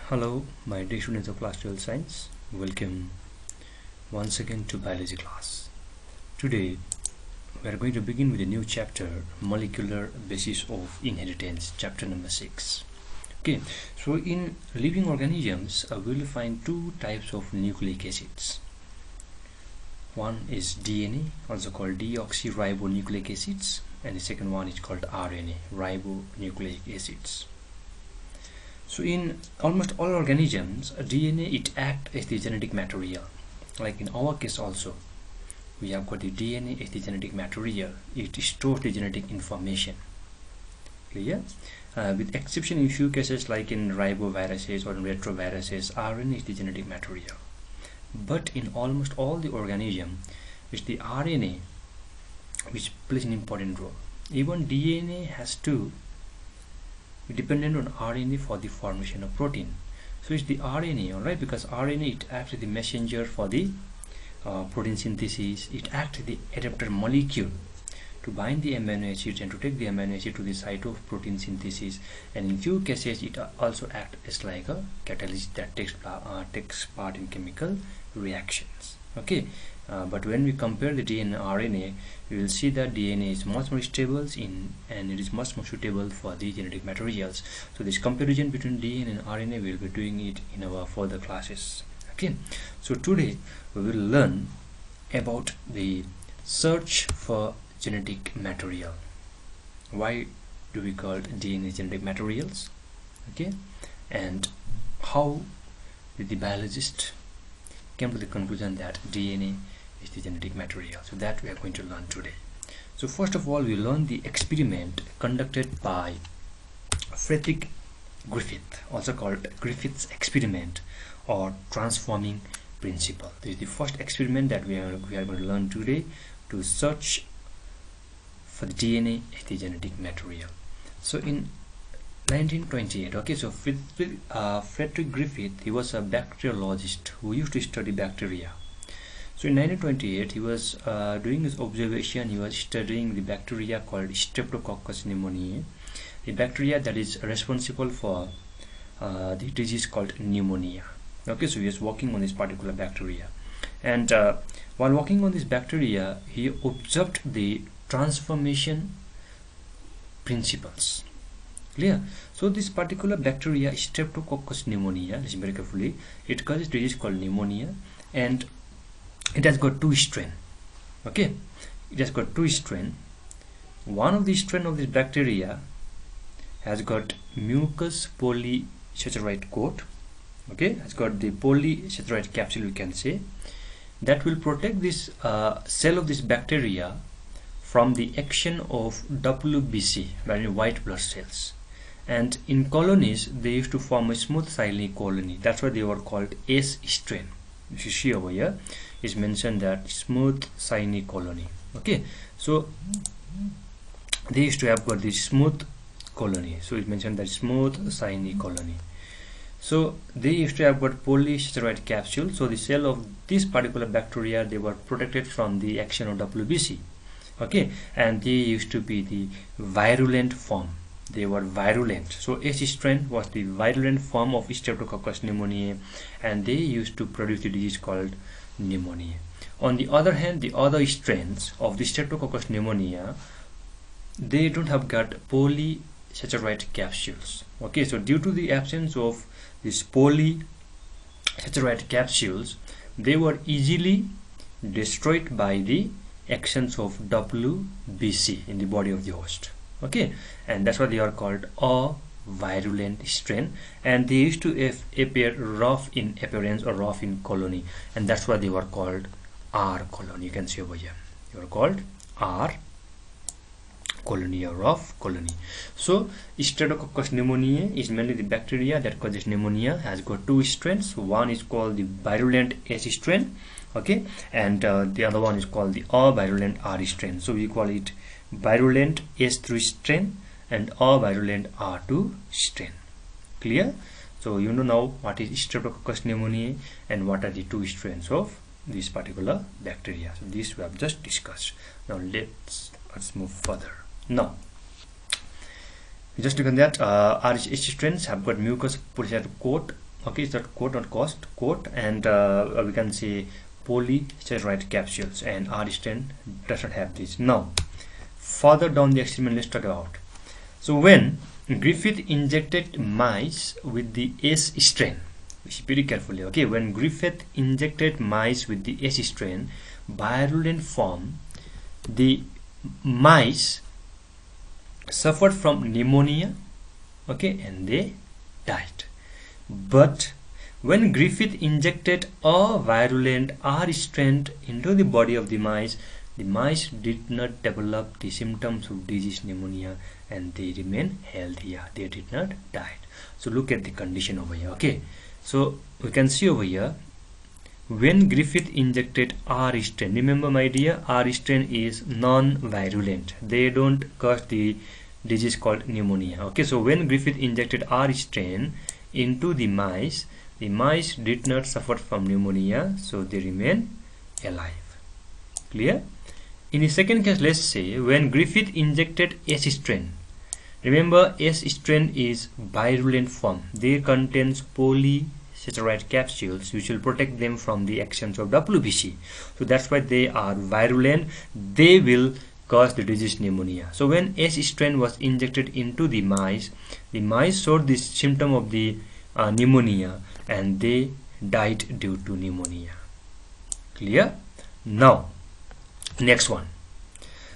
Hello, my dear students of class 12 science. Welcome once again to biology class. Today we are going to begin with a new chapter, molecular basis of inheritance, chapter number 6. Okay, so in living organisms we will find two types of nucleic acids. One is DNA, also called deoxyribonucleic acids, and the second one is called RNA, ribonucleic acids. So in almost all organisms, DNA it acts as the genetic material. Like in our case also, we have got the DNA as the genetic material. It stores the genetic information. Clear? With exception in few cases like in riboviruses or in retroviruses, RNA is the genetic material. But in almost all the organisms, it's the RNA which plays an important role. Even DNA has to dependent on RNA for the formation of protein. So it's the RNA, alright, because RNA it acts as the messenger for the protein synthesis. It acts as the adapter molecule to bind the amino acid and to take the amino acid to the site of protein synthesis, and in few cases it also acts as like a catalyst that takes part in chemical reactions. Okay, but when we compare the DNA and RNA, we will see that DNA is much more stable and it is much more suitable for the genetic materials. So this comparison between DNA and RNA, we will be doing it in our further classes. Okay, so today we will learn about the search for genetic material. Why do we call DNA genetic materials? Okay, and how did the biologist came to the conclusion that DNA is the genetic material? So that we are going to learn today. So first of all, we learn the experiment conducted by Frederick Griffith, also called Griffith's experiment or transforming principle. This is the first experiment that we are going to learn today to search for the DNA as the genetic material. So in 1928, okay, so Frederick Griffith, he was a bacteriologist who used to study bacteria. So in 1928, he was doing his observation. He was studying the bacteria called Streptococcus pneumoniae, the bacteria that is responsible for the disease called pneumonia. Okay, so he was working on this particular bacteria, and while working on this bacteria, he observed the transformation principles. Clear? So this particular bacteria, Streptococcus pneumoniae, listen very carefully, it causes disease called pneumonia, and it has got two strains. Okay, it has got two strains. One of the strain of this bacteria has got mucus polysaccharide coat. Okay, has got the polysaccharide capsule, we can say, that will protect this cell of this bacteria from the action of WBC, that is white blood cells. And in colonies, they used to form a smooth silene colony. That's why they were called S strain. If you see over here, it's mentioned that smooth silene colony. Okay, so they used to have got this smooth colony. So it's mentioned that smooth silene colony. So they used to have got polysaccharide capsule. So the cell of this particular bacteria, they were protected from the action of WBC. Okay, and they used to be the virulent form. They were virulent. So S strain was the virulent form of Streptococcus pneumoniae, and they used to produce the disease called pneumonia. On the other hand, the other strains of the Streptococcus pneumoniae, they don't have got polysaccharide capsules. Okay, so due to the absence of these polysaccharide capsules, they were easily destroyed by the actions of WBC in the body of the host. Okay, and that's why they are called a virulent strain, and they used to appear rough in appearance or rough in colony, and that's why they were called R colony. You can see over here, they were called R colony or rough colony. So Streptococcus pneumoniae is mainly the bacteria that causes pneumonia, has got two strains. One is called the virulent S strain, okay, and the other one is called the virulent R strain. So we call it virulent S3 strain and virulent R2 strain. Clear? So you know now what is Streptococcus pneumoniae and what are the two strains of this particular bacteria. So this we have just discussed. Now let's move further. Now Just look at that. RH strains have got mucus polysaccharide coat Okay, it's not quote, not cost, quote, and we can say polysaccharide capsules, and R strain does not have this. Now further down the experiment, let's talk about. So when Griffith injected mice with the S strain, see very carefully, okay, when Griffith injected mice with the S strain virulent form, the mice suffered from pneumonia, okay, and they died. But when Griffith injected a virulent R strain into the body of the mice did not develop the symptoms of disease pneumonia, and they remain healthy. They did not die. So look at the condition over here, okay. So we can see over here, when Griffith injected R strain, remember my dear, R strain is non-virulent. They don't cause the disease called pneumonia, okay. So when Griffith injected R strain into the mice did not suffer from pneumonia, so they remain alive. Clear? In the second case, let's say when Griffith injected S strain, remember S strain is virulent form. They contains polysaccharide capsules which will protect them from the actions of WBC. So that's why they are virulent. They will cause the disease pneumonia. So when S strain was injected into the mice showed the symptom of the pneumonia, and they died due to pneumonia. Clear? Now next one.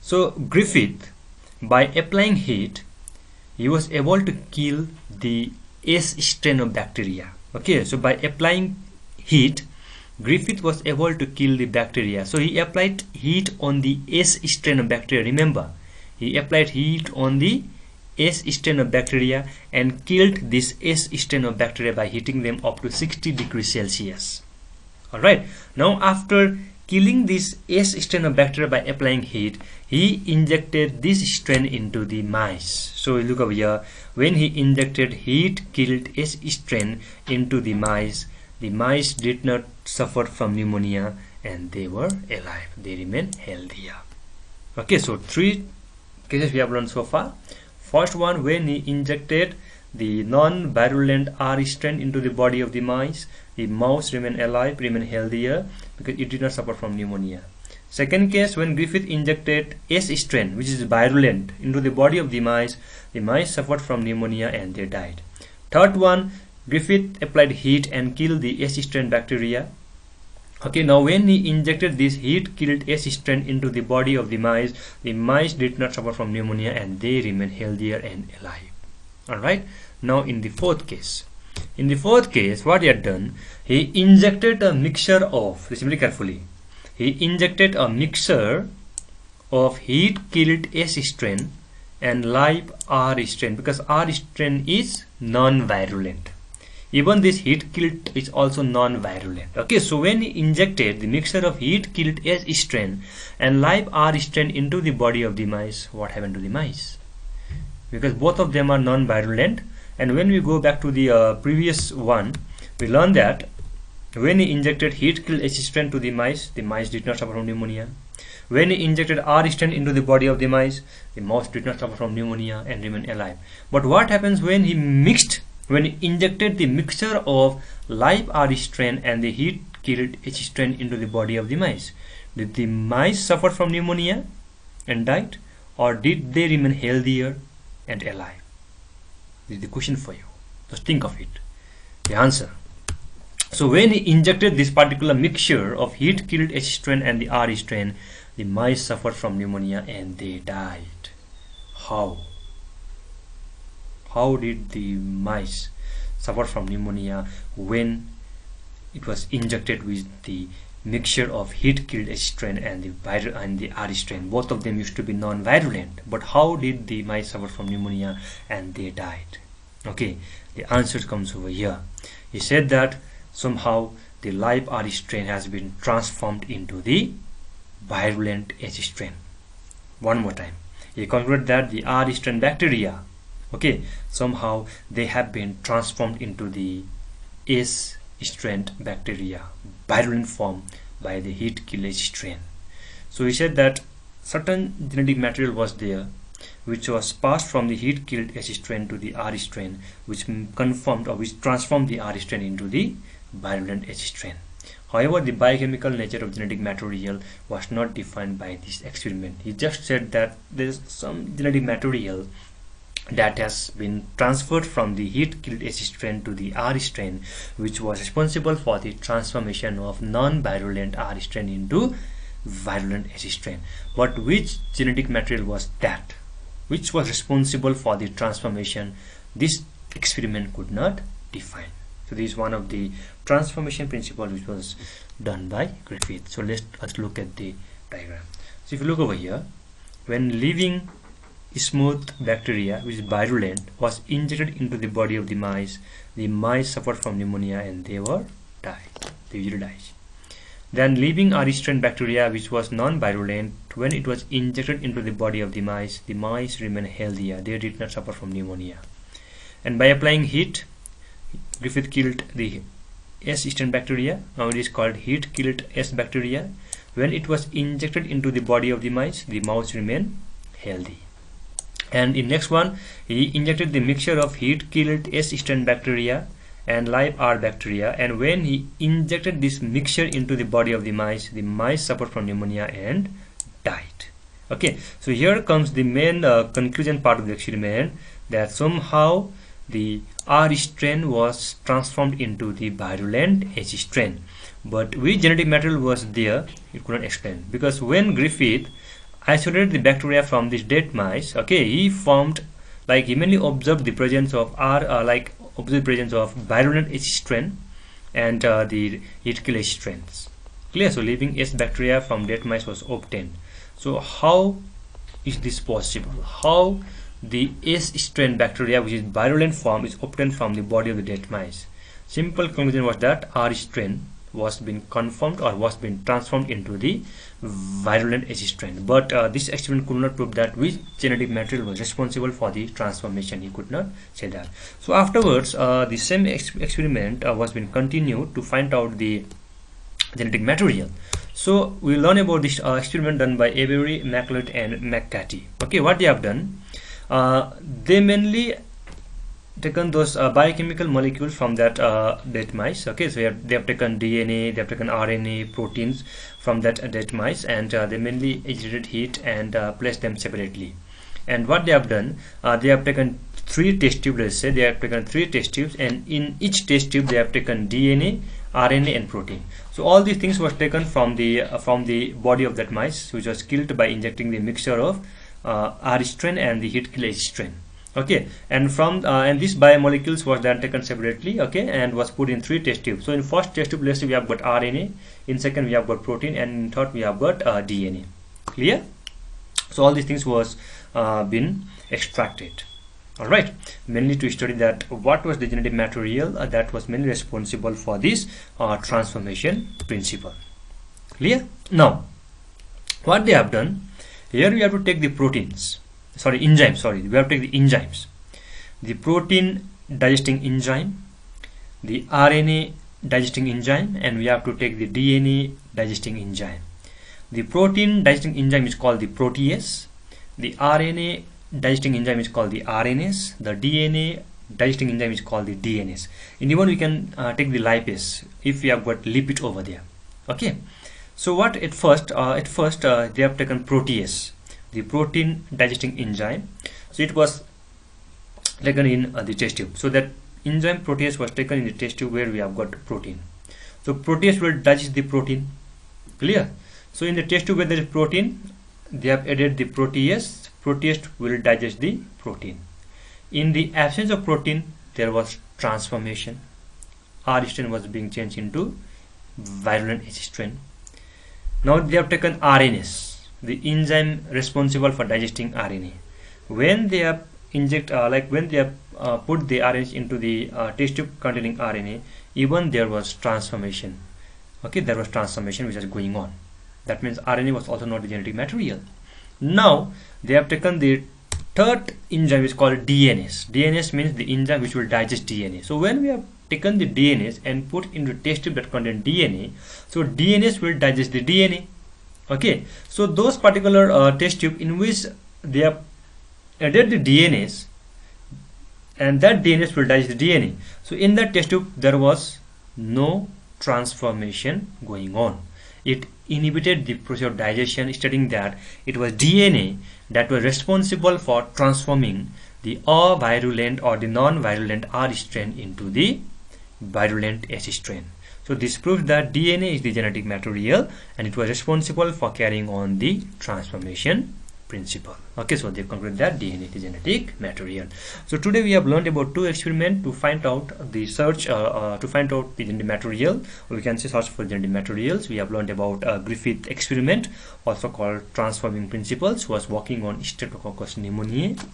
So Griffith, by applying heat, he was able to kill the S strain of bacteria. Okay, so by applying heat, Griffith was able to kill the bacteria. So he applied heat on the S strain of bacteria. Remember, he applied heat on the S strain of bacteria and killed this S strain of bacteria by heating them up to 60 degrees Celsius. Alright, now after killing this S strain of bacteria by applying heat, he injected this strain into the mice. So look over here, when he injected heat killed S strain into the mice did not suffer from pneumonia, and they were alive. They remain healthier. Okay, so 3 cases we have learned so far. First one, when he injected the non-virulent R strain into the body of the mouse remain alive, remain healthier because it did not suffer from pneumonia. Second case, when Griffith injected S strain, which is virulent, into the body of the mice suffered from pneumonia and they died. Third one, Griffith applied heat and killed the S strain bacteria. Okay, now when he injected this heat killed S strain into the body of the mice did not suffer from pneumonia and they remain healthier and alive. Alright, now in the fourth case, what he had done, he injected a mixture of, listen very carefully, he injected a mixture of heat killed S strain and live R strain, because R strain is non-virulent. Even this heat killed is also non-virulent. Okay, so when he injected the mixture of heat killed S strain and live R strain into the body of the mice, what happened to the mice? Because both of them are non-virulent, and when we go back to the previous one, we learned that when he injected heat killed S strain to the mice did not suffer from pneumonia. When he injected R strain into the body of the mouse did not suffer from pneumonia and remain alive. But what happens when he injected the mixture of live R strain and the heat killed H strain into the body of the mice? Did the mice suffer from pneumonia and died, or did they remain healthier and alive? This is the question for you. Just think of it. The answer. So when he injected this particular mixture of heat killed H strain and the R strain, the mice suffered from pneumonia and they died. How? How did the mice suffer from pneumonia when it was injected with the mixture of heat killed H strain and the R strain? Both of them used to be non-virulent, but how did the mice suffer from pneumonia and they died? Okay, the answer comes over here. He said that somehow the live R strain has been transformed into the virulent H strain. One more time, he concluded that the R strain bacteria, okay, somehow they have been transformed into the S strain bacteria, virulent form, by the heat killed H strain. So he said that certain genetic material was there which was passed from the heat-killed S strain to the R strain, which conformed or which transformed the R strain into the virulent H strain. However, the biochemical nature of genetic material was not defined by this experiment. He just said that there is some genetic material that has been transferred from the heat-killed S strain to the R strain, which was responsible for the transformation of non-virulent R strain into virulent S strain. But which genetic material was that? Which was responsible for the transformation? This experiment could not define. So this is one of the transformation principle which was done by Griffith. So let's look at the diagram. So if you look over here, when living smooth bacteria which is virulent was injected into the body of the mice suffered from pneumonia and they usually died. Then living R strain bacteria which was non-virulent, when it was injected into the body of the mice remained healthier. They did not suffer from pneumonia. And by applying heat, Griffith killed the S strain bacteria. Now it is called heat killed S bacteria. When it was injected into the body of the mouse remained healthy. And in next one, he injected the mixture of heat killed S strain bacteria and live R bacteria, and when he injected this mixture into the body of the mice suffered from pneumonia and died. Okay, so here comes the main conclusion part of the experiment, that somehow the R strain was transformed into the virulent H strain, but which genetic material was there, it could not explain, because when Griffith isolated the bacteria from these dead mice, okay, he found, like, he mainly observed the presence of virulent H strain and the heat-killed H strains. Clear? So living S bacteria from dead mice was obtained. So how is this possible? How the S strain bacteria, which is virulent form, is obtained from the body of the dead mice? Simple conclusion was that R strain was being conformed or was being transformed into the virulent H strain, but this experiment could not prove that which genetic material was responsible for the transformation. He could not say that. So afterwards, the same experiment was being continued to find out the genetic material. So we learn about this experiment done by Avery, McLeod and McCarthy. Okay, what they have done, they mainly taken those biochemical molecules from that dead mice. Okay, so they have taken DNA, they have taken RNA, proteins from that dead mice, and they mainly agitated heat and placed them separately. And what they have done, they have taken 3 test tubes. Let's say they have taken 3 test tubes, and in each test tube they have taken DNA, RNA and protein. So all these things was taken from the body of that mice, which was killed by injecting the mixture of R strain and the heat-killed H strain. Okay, and from and these biomolecules was then taken separately, okay, and was put in 3 test tubes. So in first test tube, let's say we have got RNA, in second we have got protein, and in third we have got DNA. Clear? So all these things was been extracted. All right, mainly to study that what was the genetic material that was mainly responsible for this transformation principle. Clear? Now, what they have done here, we have to take the proteins. Enzymes, we have to take the enzymes, the protein digesting enzyme, the RNA digesting enzyme, and we have to take the DNA digesting enzyme. The protein digesting enzyme is called the protease, the RNA digesting enzyme is called the RNase, the DNA digesting enzyme is called the DNase. And even we can take the lipase if we have got lipid over there. Okay, so what at first they have taken protease, the protein digesting enzyme. So it was taken in the test tube. So that enzyme protease was taken in the test tube where we have got protein. So protease will digest the protein. Clear? So in the test tube where there is protein, they have added the protease. Protease will digest the protein. In the absence of protein, there was transformation. R strain was being changed into virulent H strain. Now they have taken RNase, the enzyme responsible for digesting RNA. When they have when they have put the RNase into the test tube containing RNA, even there was transformation. Okay, there was transformation which was going on. That means RNA was also not the genetic material. Now they have taken the third enzyme which is called DNase. DNase means the enzyme which will digest DNA. So when we have taken the DNase and put into test tube that contain DNA, so DNase will digest the DNA. Okay, so those particular test tube in which they have added the DNAs, and that DNAs will digest the DNA. So in that test tube there was no transformation going on. It inhibited the process of digestion, stating that it was DNA that was responsible for transforming the avirulent or the non-virulent R strain into the virulent S strain. So this proves that DNA is the genetic material and it was responsible for carrying on the transformation principle. Okay, so they conclude that DNA is the genetic material. So today we have learned about two experiments to find out the search to find out the genetic material, or we can say search for genetic materials. We have learned about Griffith experiment, also called transforming principles, was working on Streptococcus pneumoniae,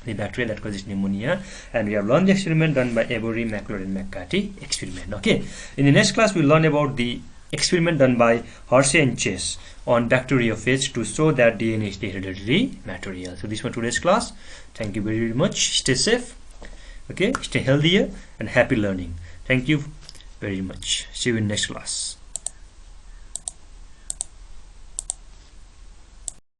the bacteria that causes pneumonia, and we have learned the experiment done by Avery, McLeod and McCarthy experiment. Okay, in the next class we'll learn about the experiment done by Hershey and Chase on bacteriophage to show that DNA is the hereditary material. So this was today's class. Thank you very much. Stay safe, okay, stay healthier and happy learning. Thank you very much. See you in next class.